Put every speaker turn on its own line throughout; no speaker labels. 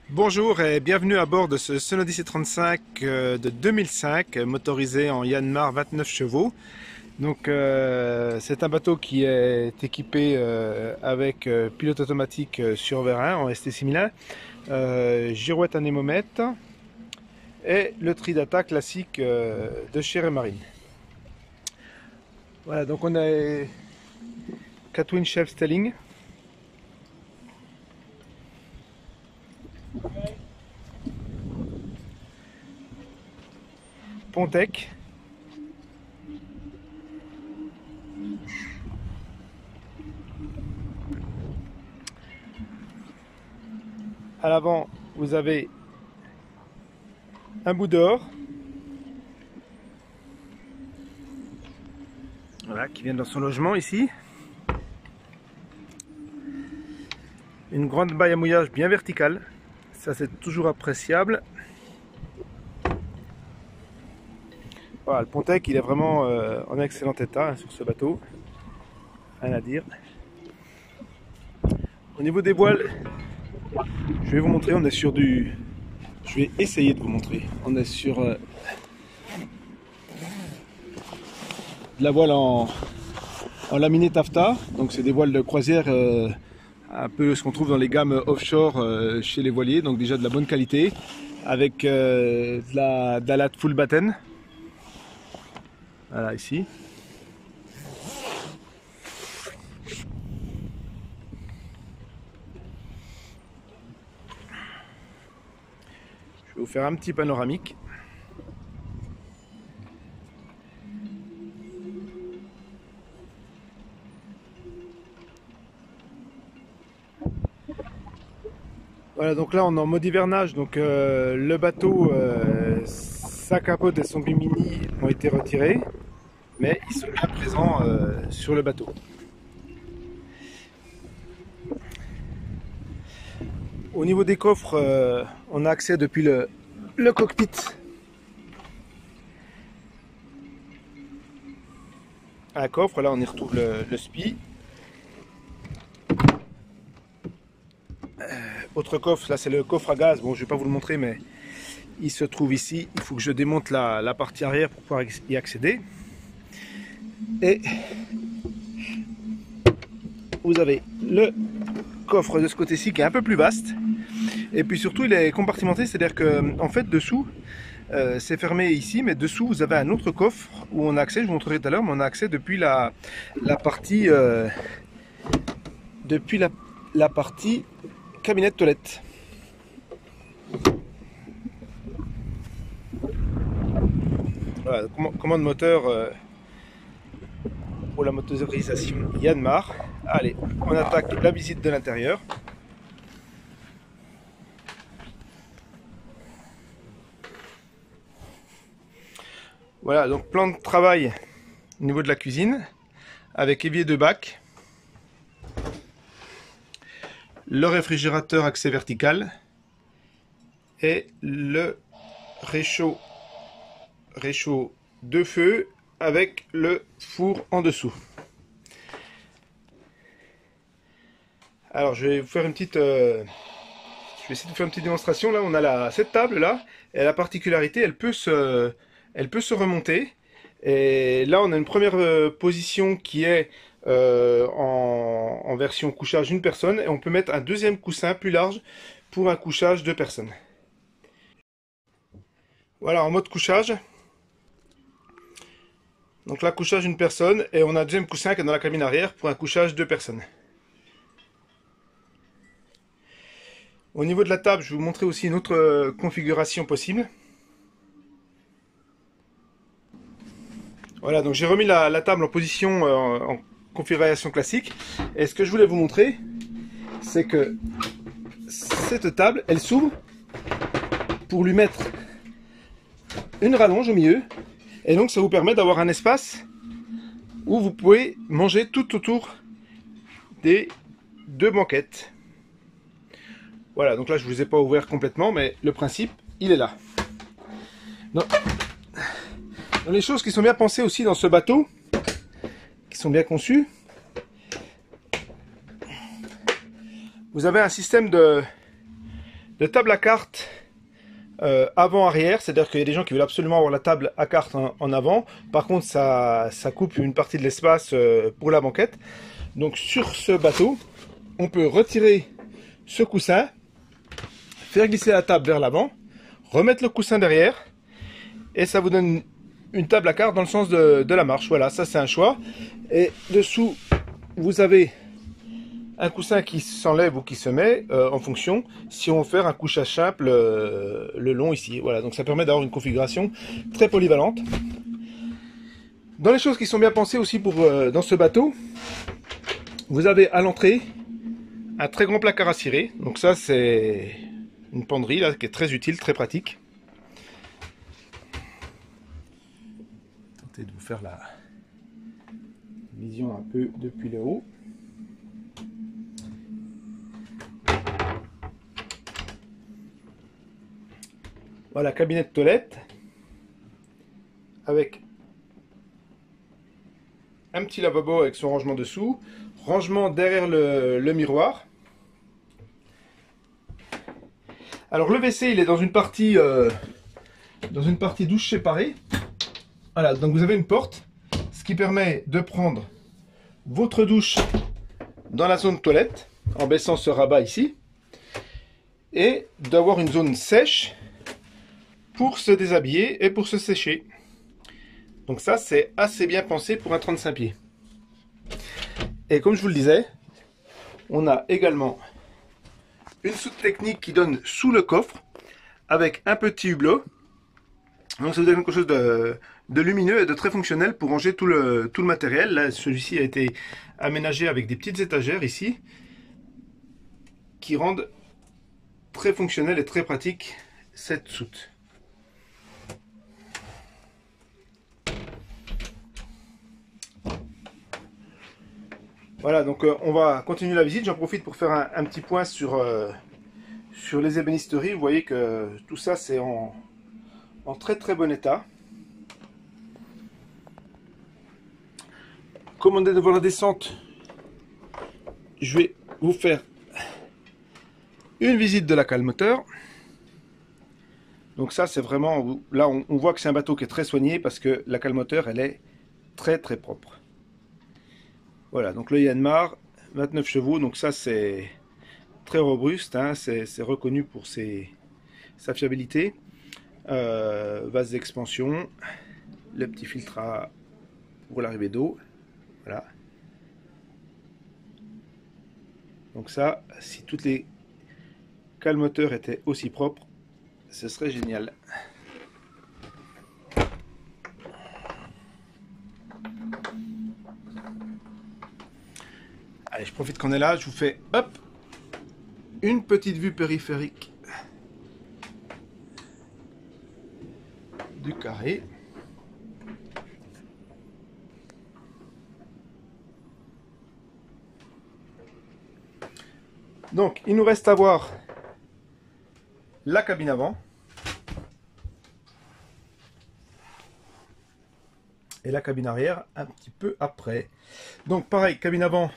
Bonjour et bienvenue à bord de ce Sun Odyssey 35 de 2005, motorisé en Yanmar 29 chevaux. Donc c'est un bateau qui est équipé avec pilote automatique sur vérin en ST6000, girouette anémomètre et le Tridata classique de chez Remarin. Voilà, donc on a Catwin Chef Stelling. Pontec. À l'avant, vous avez un bout d'or. Voilà, qui vient dans son logement ici. Une grande baille à mouillage bien verticale. Ça, c'est toujours appréciable. Voilà, le Pontec, il est vraiment en excellent état sur ce bateau. Rien à dire. Au niveau des voiles, je vais vous montrer, on est sur du... Je vais essayer de vous montrer. On est sur de la voile en laminé taffetas. Donc c'est des voiles de croisière, un peu ce qu'on trouve dans les gammes offshore chez les voiliers. Donc déjà de la bonne qualité, avec de la latte full batten. Voilà, ici. Je vais vous faire un petit panoramique. Voilà, donc là on est en mode hivernage, donc le bateau, sa capote et son bimini ont été retirés, mais ils sont bien présents sur le bateau. Au niveau des coffres, on a accès depuis le cockpit à un coffre. Là on y retrouve le SPI. Autre coffre, là c'est le coffre à gaz. Bon, je vais pas vous le montrer, mais il se trouve ici. Il faut que je démonte la partie arrière pour pouvoir y accéder. Et vous avez le coffre de ce côté-ci qui est un peu plus vaste. Et puis surtout, il est compartimenté, c'est-à-dire que en fait dessous, c'est fermé ici, mais dessous vous avez un autre coffre où on a accès. Je vous montrerai tout à l'heure, mais on a accès depuis la partie la partie cabinet de toilette. Voilà, commande moteur pour la motorisation Yanmar. Allez, on attaque la visite de l'intérieur. Voilà, donc plan de travail au niveau de la cuisine avec évier de bac, le réfrigérateur accès vertical et le réchaud de feu avec le four en dessous. Alors je vais vous faire une petite je vais essayer de faire une petite démonstration. Là on a cette table là, et la particularité, elle peut se remonter. Et là on a une première position qui est en version couchage une personne, et on peut mettre un deuxième coussin plus large pour un couchage deux personnes. Voilà, en mode couchage. Donc là, couchage une personne, et on a un deuxième coussin qui est dans la cabine arrière pour un couchage deux personnes. Au niveau de la table, je vais vous montrer aussi une autre configuration possible. Voilà, donc j'ai remis la table en position en configuration classique. Et ce que je voulais vous montrer, c'est que cette table, elle s'ouvre pour lui mettre une rallonge au milieu. Et donc ça vous permet d'avoir un espace où vous pouvez manger tout autour des deux banquettes. Voilà, donc là je ne vous ai pas ouvert complètement, mais le principe, il est là. Donc, dans les choses qui sont bien pensées aussi dans ce bateau, qui sont bien conçues, vous avez un système de table à cartes avant-arrière, c'est-à-dire qu'il y a des gens qui veulent absolument avoir la table à cartes en avant. Par contre, ça coupe une partie de l'espace pour la banquette. Donc sur ce bateau, on peut retirer ce coussin, faire glisser la table vers l'avant, remettre le coussin derrière, et ça vous donne une table à cartes dans le sens de la marche. Voilà, ça c'est un choix. Et dessous, vous avez un coussin qui s'enlève ou qui se met en fonction si on veut faire un couchage simple le long ici. Voilà, donc ça permet d'avoir une configuration très polyvalente. Dans les choses qui sont bien pensées aussi pour dans ce bateau, vous avez à l'entrée un très grand placard à cirer. Donc ça c'est une penderie là qui est très utile, très pratique. Tentez de vous faire la vision un peu depuis le haut. Voilà, cabinet de toilette avec un petit lavabo avec son rangement dessous, rangement derrière le miroir. Alors le WC il est dans une partie douche séparée. Voilà, donc vous avez une porte, ce qui permet de prendre votre douche dans la zone toilette en baissant ce rabat ici et d'avoir une zone sèche pour se déshabiller et pour se sécher. Donc ça c'est assez bien pensé pour un 35 pieds. Et comme je vous le disais, on a également une soute technique qui donne sous le coffre avec un petit hublot. Donc ça vous donne quelque chose de lumineux et de très fonctionnel pour ranger tout le matériel. Là celui-ci a été aménagé avec des petites étagères ici qui rendent très fonctionnel et très pratique cette soute. Voilà, donc on va continuer la visite. J'en profite pour faire un petit point sur les ébénisteries. Vous voyez que tout ça c'est en très très bon état. Comme on est devant la descente, je vais vous faire une visite de la cale moteur. Donc ça c'est vraiment, là on voit que c'est un bateau qui est très soigné parce que la cale moteur elle est très très propre. Voilà, donc le Yanmar, 29 chevaux, donc ça c'est très robuste, hein, c'est reconnu pour sa fiabilité. Vase d'expansion, le petit filtre pour l'arrivée d'eau, voilà. Donc ça, si toutes les cales moteurs étaient aussi propres, ce serait génial. Allez, je profite qu'on est là, je vous fais hop une petite vue périphérique du carré. Donc, il nous reste à voir la cabine avant et la cabine arrière un petit peu après. Donc, pareil, cabine avant.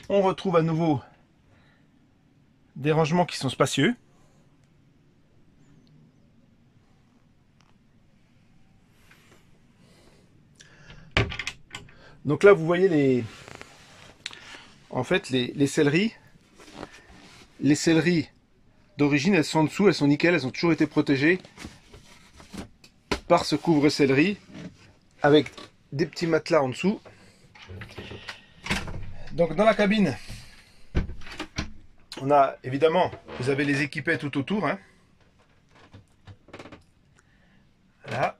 On retrouve à nouveau des rangements qui sont spacieux. Donc là, vous voyez les selleries. Les selleries d'origine, elles sont en dessous, elles sont nickel, elles ont toujours été protégées par ce couvre-sellerie avec des petits matelas en dessous. Donc dans la cabine, on a évidemment, vous avez les équipets tout autour. Hein. Voilà.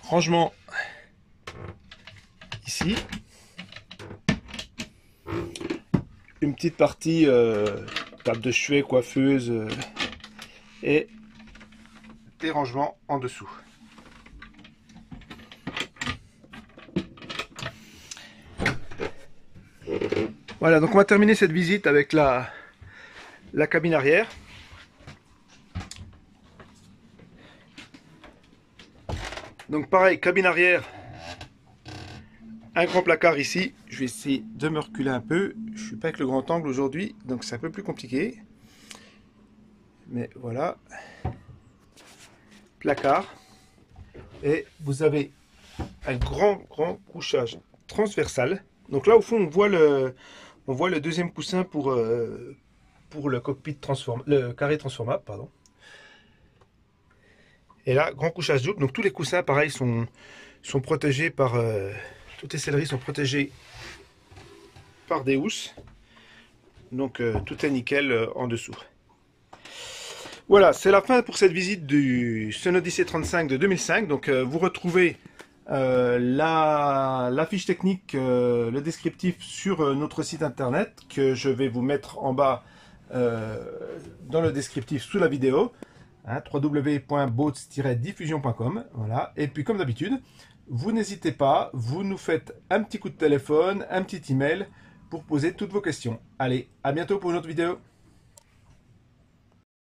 Rangement ici. Une petite partie table de chevet, coiffeuse et des rangements en dessous. Voilà, donc on va terminer cette visite avec la cabine arrière. Donc pareil, cabine arrière un grand placard ici. Je vais essayer de me reculer un peu. Je suis pas avec le grand angle aujourd'hui, donc c'est un peu plus compliqué. Mais voilà. Placard. Et vous avez un grand couchage transversal. Donc là, au fond, on voit le deuxième coussin pour le cockpit le carré transformable, pardon. Et là, grand couchage double. Donc tous les coussins, pareil, sont protégés par toutes les selleries sont protégées par des housses. Donc tout est nickel en dessous. Voilà, c'est la fin pour cette visite du Sun Odyssey 35 de 2005. Donc vous retrouvez la fiche technique, le descriptif sur notre site internet que je vais vous mettre en bas dans le descriptif sous la vidéo, hein, www.boats-diffusion.com. Voilà. Et puis comme d'habitude, vous n'hésitez pas, vous nous faites un petit coup de téléphone, un petit email pour poser toutes vos questions. Allez, à bientôt pour une autre vidéo.